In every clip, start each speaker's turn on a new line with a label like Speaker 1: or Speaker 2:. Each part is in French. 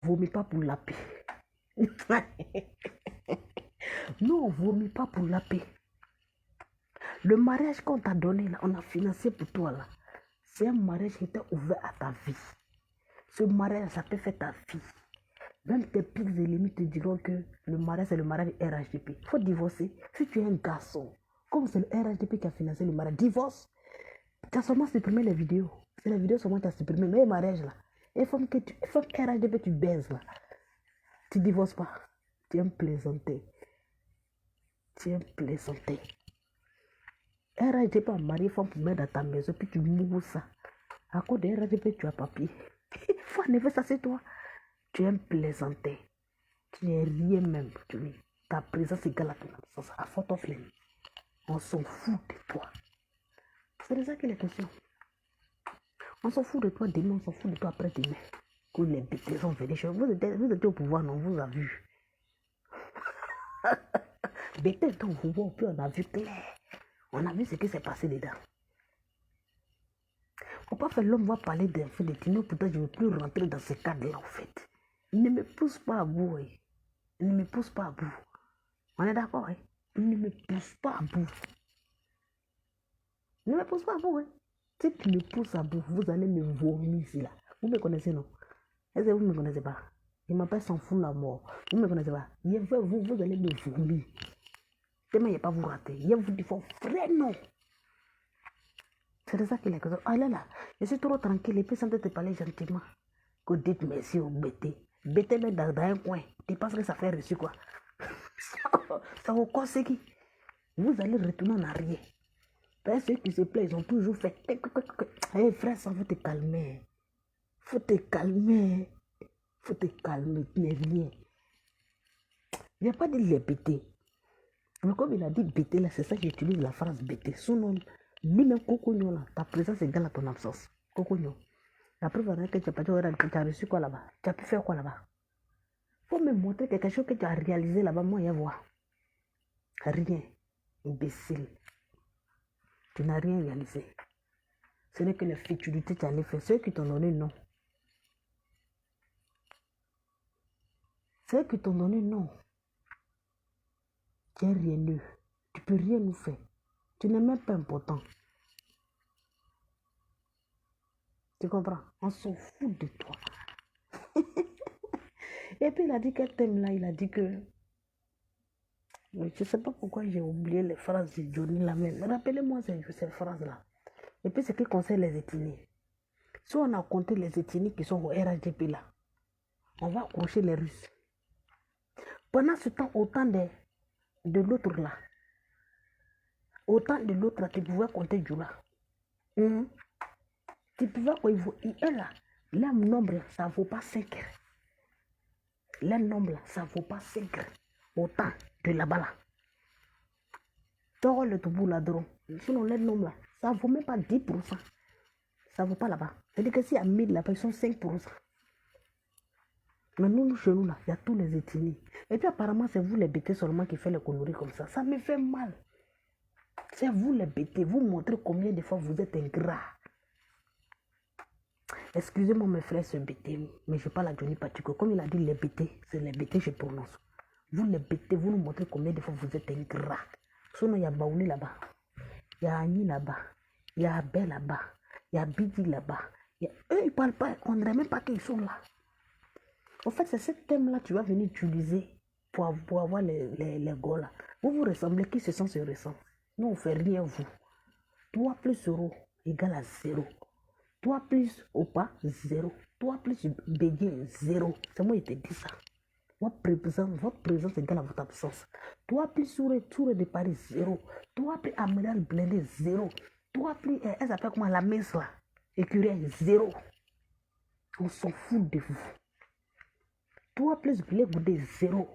Speaker 1: vomit pas pour la paix. Non, on vomit pas pour la paix. Le mariage qu'on t'a donné, là, on a financé pour toi, là, c'est un mariage qui était ouvert à ta vie. Ce mariage, ça peut faire ta vie. Même tes pires ennemis te diront que le mariage, c'est le mariage RHDP. Il faut divorcer. Si tu es un garçon, comme c'est le RHDP qui a financé le mariage, divorce. Tu as seulement supprimé les vidéos. C'est les vidéos seulement que tu as supprimé. Mais le mariage, là, il faut que RHDP, tu baises, là. Tu divorces pas. Tu es un plaisanté. Tu es un plaisanté. RHDP a marié femme pour mettre dans ta maison, puis tu mourras ça. À cause de RHDP, tu as papier. Il faut enlever ça, c'est toi. Tu es un plaisanté. Tu n'es rien même. Ta présence égale à ton absence. À photo flemme. On s'en fout de toi. C'est de ça qu'il est question. On s'en fout de toi demain, on s'en fout de toi après-demain. Que les bêtises sont venus chez vous. Vous étiez au pouvoir, non, on vous a vu. Bêtises étaient au pouvoir, puis on a vu clair. On a vu ce qui s'est passé dedans. Faut pas faire l'homme va parler d'un fait de dîner, pourtant je ne veux plus rentrer dans ce cadre-là, en fait. Ne me pousse pas à bout, hein. Ne me pousse pas à bout. On est d'accord, hein? Ne me pousse pas à bout. Ne me pousse pas à bout, hein? Si tu me pousses à bout, vous allez me vomir ici, là. Vous me connaissez, non? Est-ce que vous ne me connaissez pas? Je m'appelle S'en fout la mort. Vous ne me connaissez pas? Vous allez me vomir. Demain, il n'y a pas vous rater. Il y a vous dire frère, non. C'est de ça qu'il est. Ah là, je suis trop tranquille. Et puis, sans te parler gentiment. Que dites merci au BT. BT, mais dans un coin. Tu penses que ça fait reçu quoi? Ça vous conseille qui? Vous allez retourner en arrière. Parce que ceux qui se plaisent, ils ont toujours fait. Hé frère, ça faut te calmer. Faut te calmer. Faut te calmer. Tu n'es rien. Il n'y a pas de les BT. Mais comme il a dit BT là, c'est ça que j'utilise la phrase BT. Sinon, lui-même, Cocogno là, ta présence égale à ton absence. Cocogno. La preuve est que tu as reçu quoi là-bas? Tu as pu faire quoi là-bas? Faut me montrer quelque chose que tu as réalisé là-bas, moi, y voir. Rien. Imbécile. Tu n'as rien réalisé. Ce n'est que les futilités que tu allais faire. Ceux qui t'ont donné non. Ceux qui t'ont donné non. Tu es rien eu. Tu peux rien nous faire. Tu n'es même pas important. Tu comprends? On s'en fout de toi. Et puis il a dit quel thème là? Il a dit que... Je ne sais pas pourquoi j'ai oublié les phrases de Johnny là même. Rappelez-moi ces phrases-là. Et puis ce qui concerne les ethnies. Si on a compté les ethnies qui sont au RHDP là, on va accrocher les Russes. Pendant ce temps, autant de l'autre là, tu pouvais compter Djoula. Tu pouvais compter là, leur nombre, ça ne vaut pas 5. Leur nombre, ça ne vaut pas 5. Autant de là-bas là. Dans le Toubou là-dedans, sinon leur nombre là, ça ne vaut même pas 10%. Ça ne vaut pas là-bas. C'est-à-dire que s'il y a 1000 là-bas, ils sont 5%. Mais nous, chez nous là, il y a tous les ethnies. Et puis apparemment, c'est vous les bêtés seulement qui faites les conneries comme ça. Ça me fait mal. C'est vous les bêtés. Vous montrez combien de fois vous êtes ingrats. Excusez-moi mes frères, ce bêté. Mais je parle à Johnny Patico. Comme il a dit les bêtés, c'est les bêtés je prononce. Vous les bêtés, vous nous montrez combien de fois vous êtes ingrats. Sinon, il y a Baouli là-bas. Il y a Annie là-bas. Il y a Abel là-bas. Il y a Bidi là-bas. Eux, ils ne parlent pas. On ne dirait même pas qu'ils sont là. En fait, c'est ce thème-là que tu vas venir utiliser pour avoir les gars là. Vous ressemblez, qui se sent se ressemble. Nous, on ne fait rien, vous. 3 plus 0 égale à 0. 3 plus Opa, 0. 3 plus Bédier, 0. C'est moi qui te dis ça. Votre présence égale à votre absence. 3 plus Tour de Paris, 0. 3 plus Amiral Blindé, 0. 3 plus, elle s'appelle comment, la messe là. Écureuil, 0. On s'en fout de vous. 3 plus Blé Goudé, 0.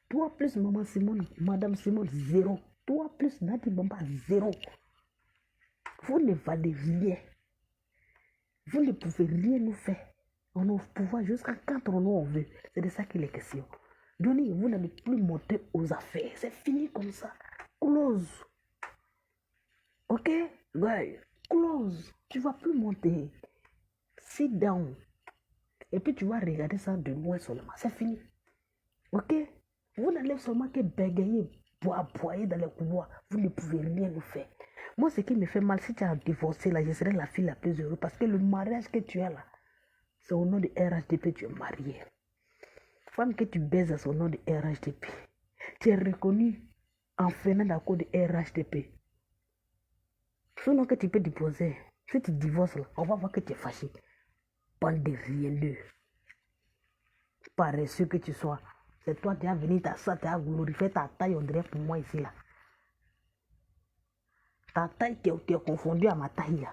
Speaker 1: 3 plus Maman Simone, Madame Simone, 0. 3 plus Nadi Bamba, 0. Vous ne valez rien. Vous ne pouvez rien nous faire. On a pouvoir jusqu'à quand on veut. C'est de ça qu'il est question. Johnny, vous n'allez plus monter aux affaires. C'est fini comme ça. Close. Ok? Ouais. Close. Tu ne vas plus monter. Sit down. Et puis tu vas regarder ça de loin seulement. C'est fini. Ok? Vous n'allez seulement que bégayer, boyer dans les couloirs. Vous ne pouvez rien nous faire. Moi, ce qui me fait mal, si tu as divorcé, là, je serai la fille la plus heureuse. Parce que le mariage que tu as là, c'est au nom de RHDP, tu es marié. Femme que tu baises, c'est au nom de RHDP. Tu es reconnu en venant à cause de RHDP. Sinon que tu peux divorcer. Si tu divorces là, on va voir que tu es fâché. Bande de riendeux. Paresseux que tu sois. C'est toi qui as venu t'asseoir, tu as glorifié ta taille, on dirait pour moi ici là. Ta taille qui est confondue à ma taille là.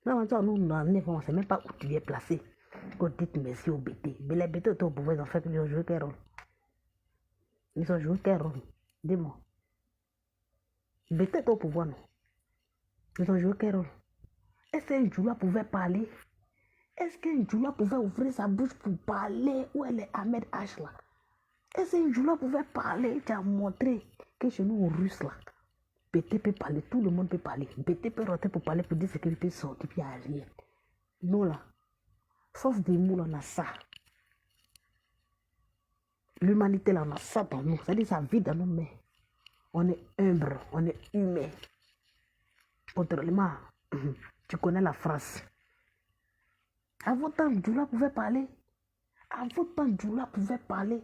Speaker 1: Non, nous, on ne sait même pas où tu es placé. Quand dites merci au BT. Mais les BT, au pouvoir, ils ont fait qu'ils ont joué quel rôle? Ils ont joué quel rôle? Dis-moi. BT au pouvoir, non? Ils ont joué quel rôle? Est-ce qu'un Djoula pouvait parler? Est-ce qu'un Djoula pouvait ouvrir sa bouche pour parler? Où est Ahmed H là? Est-ce qu'un Djoula pouvait parler? Tu as montré que chez nous, aux Russes là, BT peut parler, tout le monde peut parler. BT peut rentrer pour parler, pour dire ce qu'il peut sortir, puis il n'y a rien. Nous là, force des mots là, on a ça. L'humanité là, on a ça dans nous. C'est-à-dire ça vit dans nos mains. On est humble, on est humain. Contrairement, tu connais la France. À votre temps, Djoula pouvait parler. À votre temps, Djoula pouvait parler.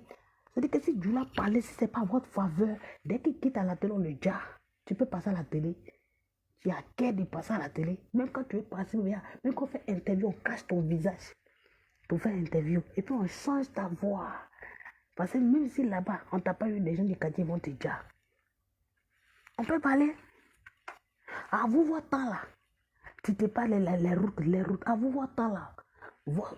Speaker 1: C'est-à-dire que si Djoula parlait, si ce n'est pas votre faveur, dès qu'il quitte à la télé, on le dit. Tu peux passer à la télé. Tu as qu'à de passer à la télé. Même quand tu veux passer, même quand on fait interview, on cache ton visage pour faire interview. Et puis on change ta voix. Parce que même si là-bas, on t'a pas eu des gens du quartier vont te dire. On peut parler. À vous votre temps là. Tu te parles les routes. À vous votre temps là.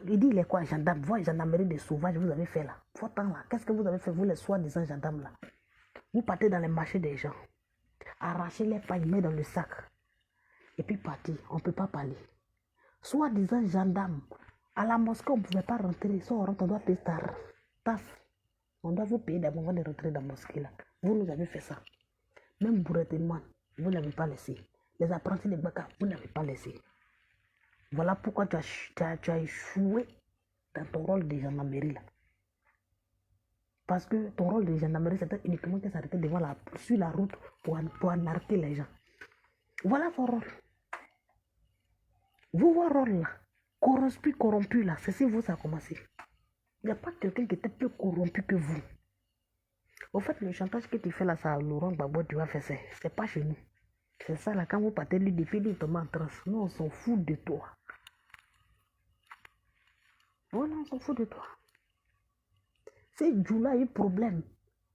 Speaker 1: Il dit les quoi, gendarmes. Vous, gendarmerie des sauvages, vous avez fait là. Votre temps là. Qu'est-ce que vous avez fait, vous les soi-disant gendarmes là? Vous partez dans les marchés des gens. Arrachez les pailles, mettre dans le sac. Et puis partir. On ne peut pas parler. Soi-disant gendarmes. À la mosquée, on ne pouvait pas rentrer. Si on rentre, on doit payer taf. On doit vous payer d'abord avant de rentrer dans la mosquée là. Vous nous avez fait ça. Même Bourretement, vous n'avez pas laissé. Les apprentis de Baka, vous n'avez pas laissé. Voilà pourquoi tu as échoué dans ton rôle de gendarmerie là. Parce que ton rôle de gendarmerie, c'était uniquement que s'arrêter sur la route pour arnaquer les gens. Voilà ton rôle. Vous, votre rôle là, corrompu là, c'est si vous ça a commencé. Il n'y a pas quelqu'un qui était plus corrompu que vous. Au fait, le chantage que tu fais là, ça, Laurent Gbagbo, tu vas faire ça. C'est pas chez nous. C'est ça là, quand vous partez lui depuis, lui tombe en transe. Nous, on s'en fout de toi. Voilà, on s'en fout de toi. Si Djoula a eu problème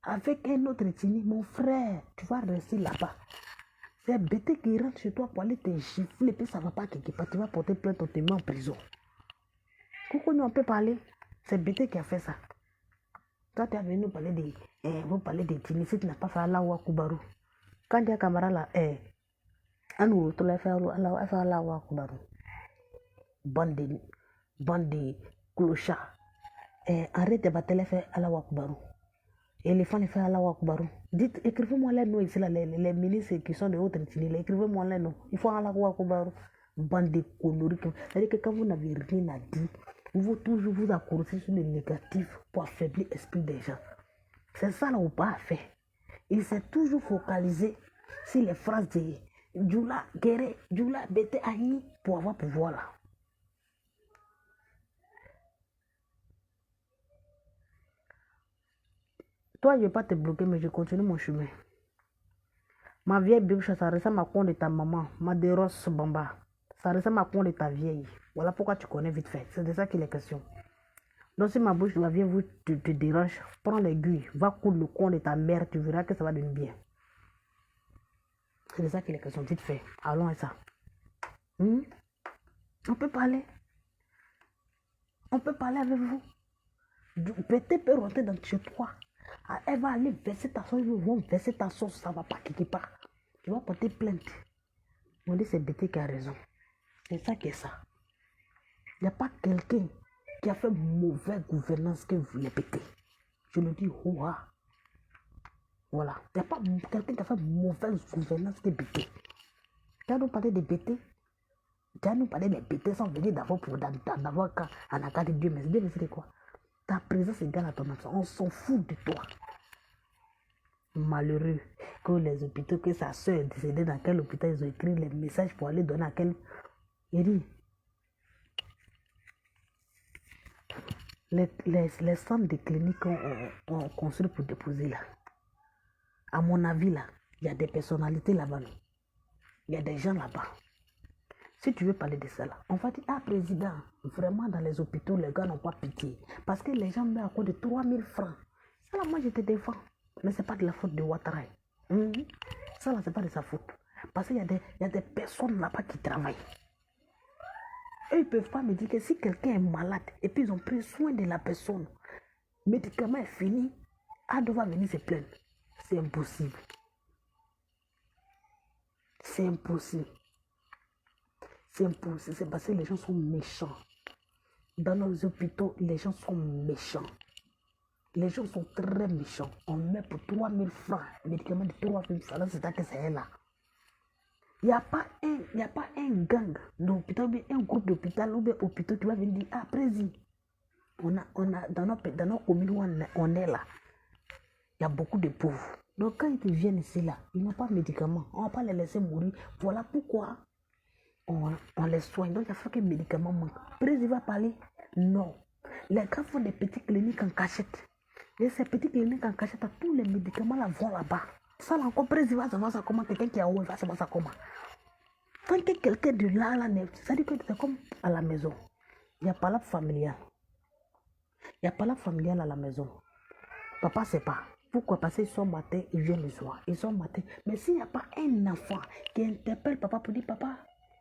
Speaker 1: avec un autre ethnie, mon frère, tu vas rester là-bas. C'est BT qui rentre chez toi pour aller te gifler, puis ça ne va pas quelque part. Tu vas porter plainte, on te met en prison. Coucou, nous on peut parler. C'est BT qui a fait ça. Toi, tu es venu parler vous parler des ethnies, si tu n'as pas fait Allah ou Kubaru. Quand tu as camarade là, nous, tu l'as fait Allah ou Kubaru. Bande de clochards. Arrête de battre les faits Allah ou Kubaru. Éléphant les fait Allah ou Kubaru. Dites, écrivez-moi les noms ici, là, les ministres qui sont de haute ethnie, écrivez-moi les noms. Il faut Allah ou Kubaru. Bande de conneries. C'est-à-dire que quand vous n'avez rien à dire, vous toujours vous accrocher sur le négatif pour affaiblir l'esprit des gens. C'est ça là où pas fait. Il s'est toujours focalisé sur les phrases de Djoula, Guéré, Djoula, Bété, Aïe pour avoir pouvoir là. Toi, je ne vais pas te bloquer, mais je continue mon chemin. Ma vieille biche, ça ressemble à quoi de ta maman, ma dérosse bamba. Ça ressemble à quoi de ta vieille. Voilà pourquoi tu connais vite fait. C'est de ça qu'il est question. Donc si ma bouche, la vieille, te dérange, prends l'aiguille, va couler le coin de ta mère, tu verras que ça va devenir bien. C'est de ça qu'il est question, vite fait. Allons à ça. On peut parler. On peut parler avec vous. Peut-être peut rentrer dans chez toi. Elle va aller verser ta sauce, ils vont verser ta sauce, ça ne va pas quelque part. Tu vas porter plainte. On dit c'est BT qui a raison. C'est ça qui est ça. Il n'y a pas quelqu'un qui a fait mauvaise gouvernance que vous les BT. Je le dis, ouah. Voilà. Il n'y a pas quelqu'un qui a fait mauvaise gouvernance que BT. Quand on parlait de BT, Tu vas nous parler des pétés sans venir d'abord pour d'avoir en accord de Dieu. Mais Dieu, c'est quoi? Ta présence égale à ton absence. On s'en fout de toi. Malheureux que les hôpitaux, que sa soeur est décédée dans quel hôpital, ils ont écrit les messages pour aller donner à quel. Il dit, les centres de cliniques ont construit pour déposer là. À mon avis, là, il y a des personnalités là-bas. Il y a des gens là-bas. Si tu veux parler de ça là, on va dire, ah président, vraiment dans les hôpitaux, les gars n'ont pas pitié. Parce que les gens meurent à cause de 3000 francs. Ça là, moi je te défends. Mais ce n'est pas de la faute de Ouattara. Ça là, ce n'est pas de sa faute. Parce qu'il y a des personnes là-bas qui travaillent. Eux, ils ne peuvent pas me dire que si quelqu'un est malade et puis ils ont pris soin de la personne, le médicament est fini, elle doit venir se plaindre. C'est impossible. C'est impossible. C'est impossible. C'est parce que les gens sont méchants. Dans nos hôpitaux, les gens sont méchants. Les gens sont très méchants. On met pour 3000 francs, médicaments de 3000 francs, c'est-à-dire que c'est là. Il n'y a pas un gang d'hôpital, un groupe d'hôpital ou bien hôpitaux qui va venir dire, ah, président, on a dans nos communes où on est là, il y a beaucoup de pauvres. Donc quand ils viennent ici là, ils n'ont pas de médicaments. On ne va pas les laisser mourir. Voilà pourquoi on les soigne. Donc il faut que les médicaments manquent. Le président va parler? Non. Les gars font des petites cliniques en cachette. Et ces petites cliniques en cachette, tous les médicaments là vont là-bas. Ça là encore, le président va savoir ça comment. Quelqu'un qui a oué va savoir ça comment. Tant que quelqu'un de là, ça dit que c'est comme à la maison. Il n'y a pas la familiale. Il n'y a pas la familiale à la maison. Papa ne sait pas. Pourquoi? Parce qu'ils sont matin, ils viennent le soir. Ils sont matin. Mais s'il n'y a pas un enfant qui interpelle papa pour dire, papa,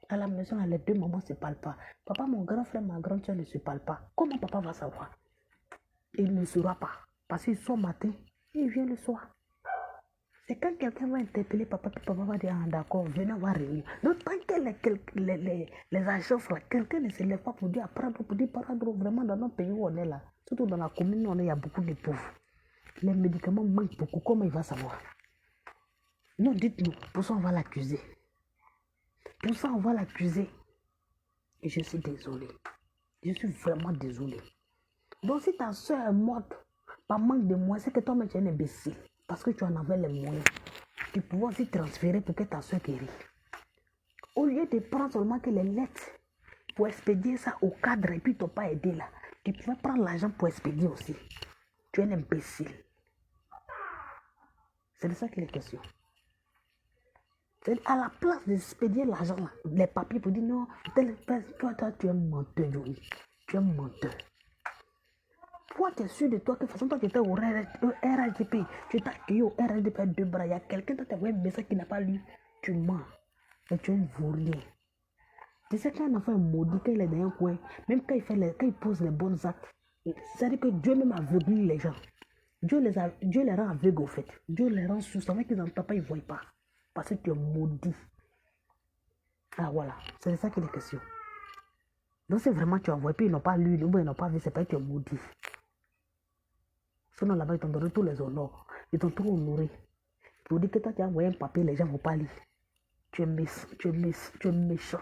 Speaker 1: à la maison, les deux mamans ne se parlent pas. Papa, mon grand frère, ma grande soeur ne se parlent pas. Comment papa va savoir? Il ne saura pas. Parce qu'ils sont matin, ils viennent le soir. C'est quand quelqu'un va interpeller papa, puis papa va dire, ah, d'accord, venez, on va réunir. Donc, tant que les agences, là, quelqu'un ne se lève pas pour dire, Paradro, vraiment dans notre pays où on est là, surtout dans la commune où on est, il y a beaucoup de pauvres. Les médicaments manquent beaucoup. Comment il va savoir? Non, dites-nous, pour ça on va l'accuser. Pour ça on va l'accuser. Et je suis désolé. Je suis vraiment désolé. Donc si ta soeur est morte par manque de moyens, c'est que toi-même tu es un imbécile. Parce que tu en avais les moyens. Tu pouvais aussi transférer pour que ta soeur guérisse. Au lieu de prendre seulement que les lettres pour expédier ça au cadre et puis ils t'ont pas aidé là, tu pouvais prendre l'argent pour expédier aussi. Tu es un imbécile. C'est de ça qu'il est question. C'est à la place d'expédier l'argent, les papiers pour dire non, toi, tu es menteur, Johnny. Tu es menteur. Toi, tu es sûr de toi que de toute façon, toi, tu étais au RHDP. Tu étais accueilli au RHDP à deux bras. Il y a quelqu'un qui t'a envoyé un message qui n'a pas lu. Tu mens. Et tu es un vaurien. Tu sais qu'un enfant est maudit quand il est dans un coin, même quand il pose les bons actes, c'est-à-dire que Dieu même aveugle les gens. Dieu les rend aveugles au fait. Dieu les rend sourds. Ça veut qu'ils n'entendent pas, ils ne voient pas. Parce que tu es maudit. Ah voilà, c'est de ça qu'il est question. Donc c'est vraiment tu as envoyé, puis ils n'ont pas lu, ils n'ont pas vu, c'est pas que tu es maudit. Sinon là-bas, ils t'ont donné tous les honneurs. Ils t'ont trop honoré. Pour dire que toi tu as envoyé un papier, les gens ne vont pas lire. Tu es méchant.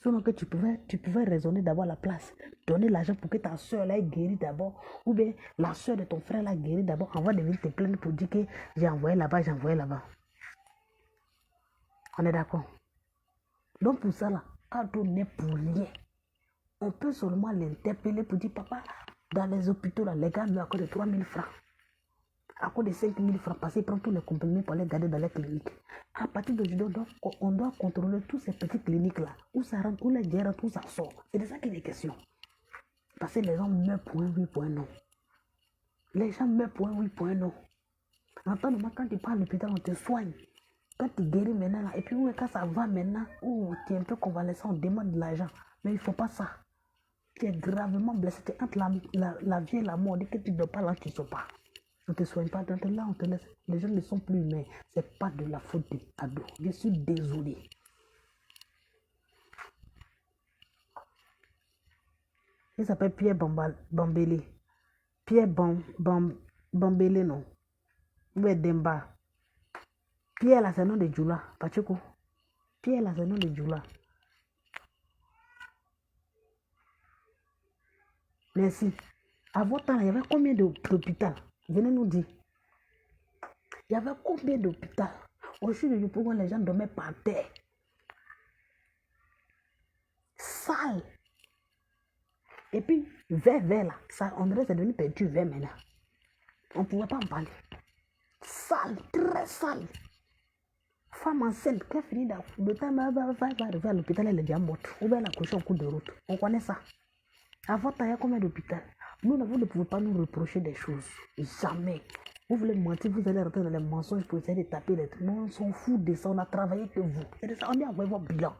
Speaker 1: Sinon que tu pouvais raisonner d'abord à la place. Donner l'argent pour que ta soeur là ait guéri d'abord. Ou bien la soeur de ton frère là guéri d'abord. Avant de venir te plaindre pour dire que j'ai envoyé là-bas, j'ai envoyé là-bas. On est d'accord? Donc pour ça là, Ado n'est pour rien. On peut seulement l'interpeller pour dire, papa, dans les hôpitaux là, les gars meurent à cause de 3000 francs. À cause de 5000 francs, parce qu'ils prennent tous les comprimés pour les garder dans les cliniques. À partir d'aujourd'hui, on doit contrôler tous ces petites cliniques-là, où ça rentre, où les gens rentrent, où ça sort. C'est de ça qu'il est question. Parce que les gens meurent pour un oui, pour un non. Les gens meurent pour un oui, pour un non. Entends-moi, quand tu pars à l'hôpital, on te soigne. Quand tu guéris maintenant, là, et puis quand ça va maintenant, tu es un peu convalescent, on demande de l'argent. Mais il ne faut pas ça. Tu es gravement blessé, tu es entre la vie et la mort. Dès que tu ne dors pas là, tu ne sors pas. On ne te soigne pas, donc là on te laisse. Les gens ne sont plus humains. Ce n'est pas de la faute de Ado. Je suis désolé. Il s'appelle Pierre Bambélé. Pierre Bambélé, non. Ou Demba. Pierre là, c'est le nom de Djoula. Pacheko. Pierre, là, c'est le nom de Djoula. Merci. À votre temps, il y avait combien d'hôpitaux? Venez nous dire. Il y avait combien d'hôpitaux? Au sud du Pogou, les gens dormaient par terre. Sale. Et puis, vert là, ça, on dirait que c'est devenu perdu vert maintenant. On ne pouvait pas en parler. Sale, très sale. Femme enceinte qui a fini le temps va arriver à l'hôpital, elle est déjà morte. Ou bien elle a accouché en cours de route. On connaît ça. Avant, il y a combien d'hôpitaux? Vous ne pouvez pas nous reprocher des choses. Jamais. Vous voulez mentir, vous allez rentrer dans les mensonges pour essayer de taper les trucs. Non, on s'en fout de ça. On a travaillé que vous. C'est de ça, on est envoyé votre bilan.